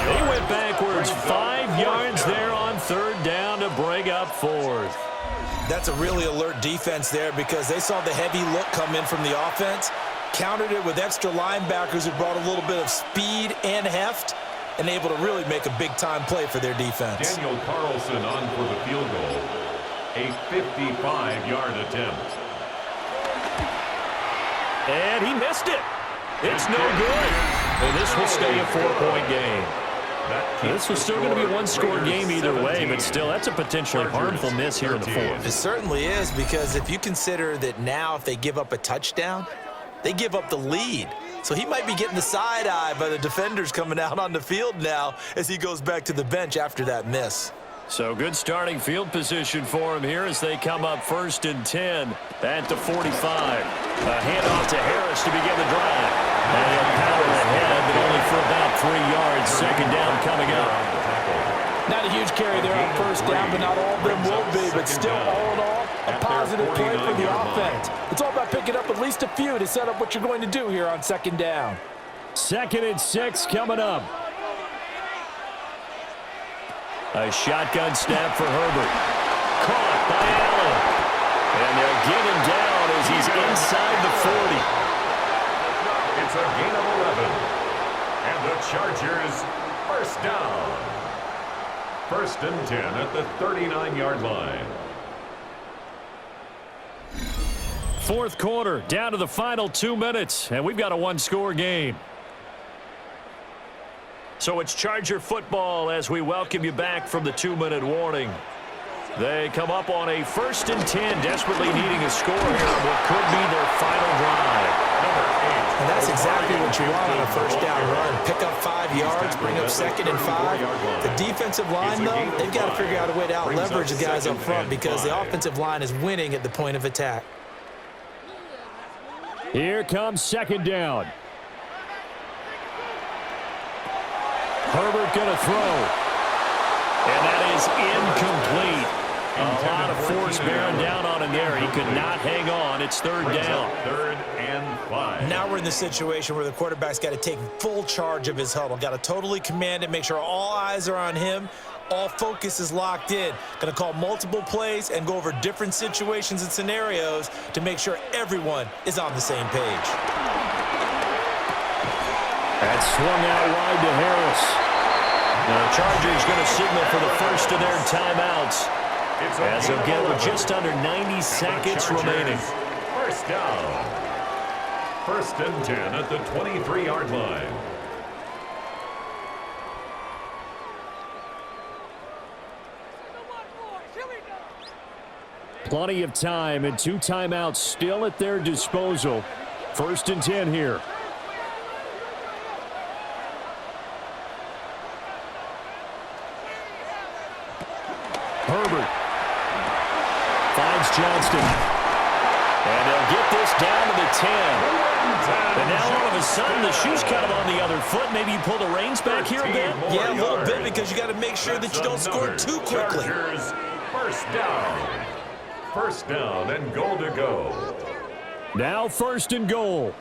They went backwards 5 yards there on 3rd down to bring up 4th. That's a really alert defense there because they saw the heavy look come in from the offense, countered it with extra linebackers who brought a little bit of speed and heft, and able to really make a big-time play for their defense. Daniel Carlson on for the field goal. A 55-yard attempt. And he missed it. It's no good. And this will stay a 4-point game. This was still going to be a 1-score game either way, but still, that's a potentially harmful miss here in the 4th. It certainly is, because if you consider that now if they give up a touchdown, they give up the lead. So he might be getting the side eye by the defenders coming out on the field now as he goes back to the bench after that miss. So good starting field position for him here as they come up 1st and 10 at the 45. A handoff to Harris to begin the drive. And he'll power ahead, but only for about 3 yards. 2nd down coming up. Not a huge carry there on 1st down, but not all of them will be. But still, all in all, a positive play for the offense. It's all about picking up at least a few to set up what you're going to do here on 2nd down. 2nd and 6 coming up. A shotgun snap for Herbert. Caught by Allen. And they'll get him down as he's inside the 40. It's a gain of 11. And the Chargers, 1st down. 1st and 10 at the 39-yard line. 4th quarter, down to the final 2 minutes, and we've got a 1-score game. So it's Charger football as we welcome you back from the 2-minute warning. They come up on a 1st and 10, desperately needing a score here on what could be their final drive. And that's exactly what you want on a 1st down run. Pick up 5 yards, bring up 2nd and 5. The defensive line, though, they've got to figure out a way to out-leverage the guys up front because the offensive line is winning at the point of attack. Here comes 2nd down. Herbert going to throw. And that is incomplete. A lot of force bearing down on him there. He could not hang on. It's 3rd down. 3rd and 5. Now we're in the situation where the quarterback's got to take full charge of his huddle. Got to totally command it, make sure all eyes are on him. All focus is locked in. Going to call multiple plays and go over different situations and scenarios to make sure everyone is on the same page. That's swung out wide to Harris. The Chargers going to signal for the first of their timeouts, as they'll get with just under 90 seconds remaining. First down. 1st and 10 at the 23-yard line. Plenty of time and 2 timeouts still at their disposal. 1st and 10 here. Herbert finds Johnston. And they'll get this down to the 10. And now all of a sudden the shoe's kind of on the other foot. Maybe you pull the reins back here a bit? Yeah, a little bit, because you got to make sure that you don't score too quickly. Chargers, first down. 1st down and goal to go. Now 1st and goal.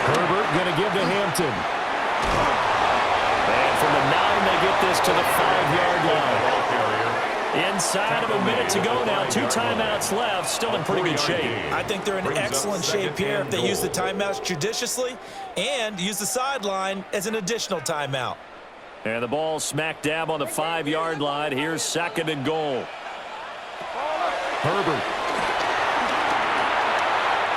Herbert going to give to Hampton. And from the 9, they get this to the 5-yard line. Inside of a minute to go now. 2 timeouts left. Still in pretty good shape. I think they're in excellent shape here if they use the timeouts judiciously and use the sideline as an additional timeout. And the ball smack dab on the 5-yard line. Here's 2nd and goal. Herbert.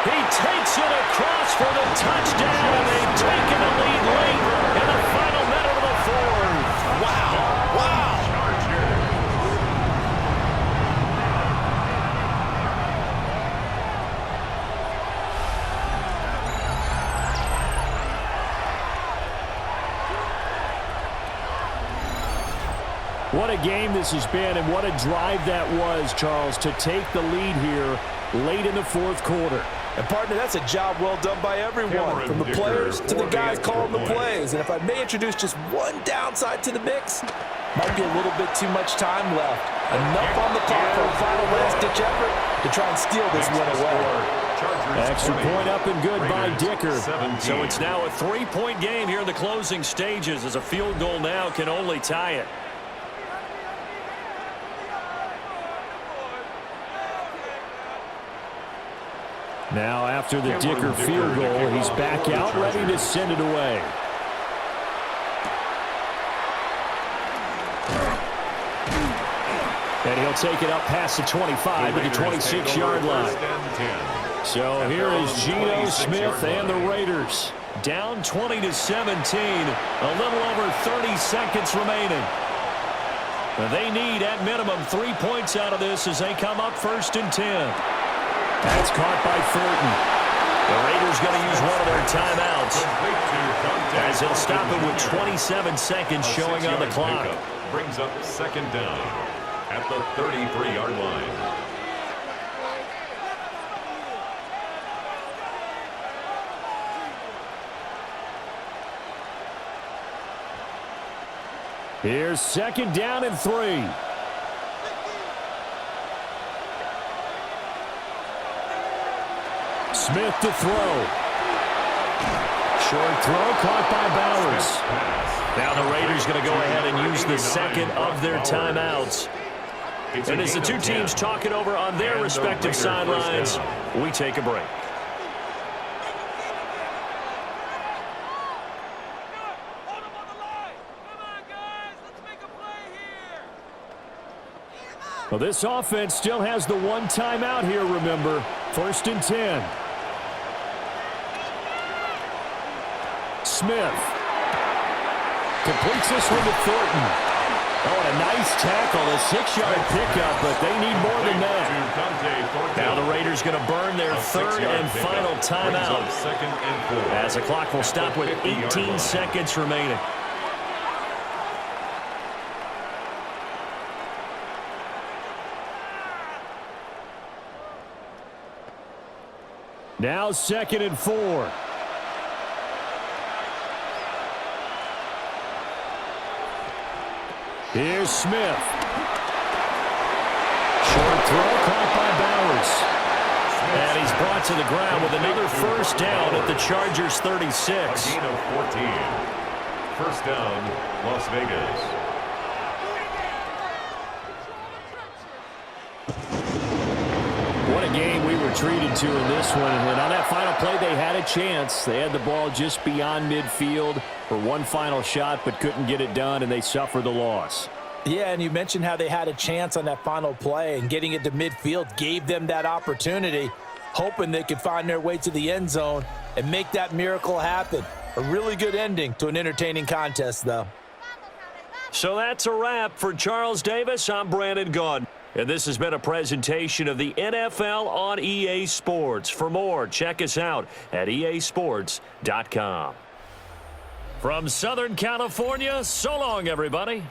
He takes it across for the touchdown, and they've taken the lead late in the final minute of the 4th. Wow. Wow. What a game this has been, and what a drive that was, Charles, to take the lead here late in the 4th quarter. And, partner, that's a job well done by everyone, from the players to the guys calling the plays. And if I may introduce just one downside to the mix, might be a little bit too much time left. Enough on the clock for a final last-ditch effort to try and steal this win away. Extra point up and good by Dicker. So it's now a 3-point game here in the closing stages, as a field goal now can only tie it. Now after the Dicker field goal, he's back out, ready to send it away. And he'll take it up past the 25 to the 26-yard line. So here is Geno Smith and the Raiders. Down 20-17, a little over 30 seconds remaining. They need, at minimum, 3 points out of this as they come up 1st and 10. That's caught by Thornton. The Raiders going to use one of their timeouts, as they'll stop it with 27 seconds showing on the clock. Brings up 2nd down at the 33-yard line. Here's 2nd down and 3. Smith to throw. Short throw caught by Bowers. Now the Raiders going to go ahead and use the 2nd of their timeouts. And as the 2 teams talk it over on their respective sidelines, we take a break. Well, this offense still has the 1 timeout here, remember. 1st and 10. Smith completes this one to Thornton. Oh, and a nice tackle, a 6-yard pickup, but they need more than that. Now the Raiders going to burn their 3rd and final timeout, as the clock will stop with 18 seconds remaining. Now 2nd and 4. Here's Smith. Short throw caught by Bowers. And he's brought to the ground with another 1st down at the Chargers 36. A gain of 14. 1st down, Las Vegas. What a of game we were treated to in this one. And on that final play, they had a chance. They had the ball just beyond midfield for one final shot, but couldn't get it done, and they suffered the loss. Yeah, and you mentioned how they had a chance on that final play, and getting it to midfield gave them that opportunity, hoping they could find their way to the end zone and make that miracle happen. A really good ending to an entertaining contest, though. So that's a wrap for Charles Davis. I'm Brandon Gaudin. And this has been a presentation of the NFL on EA Sports. For more, check us out at easports.com. From Southern California, so long, everybody.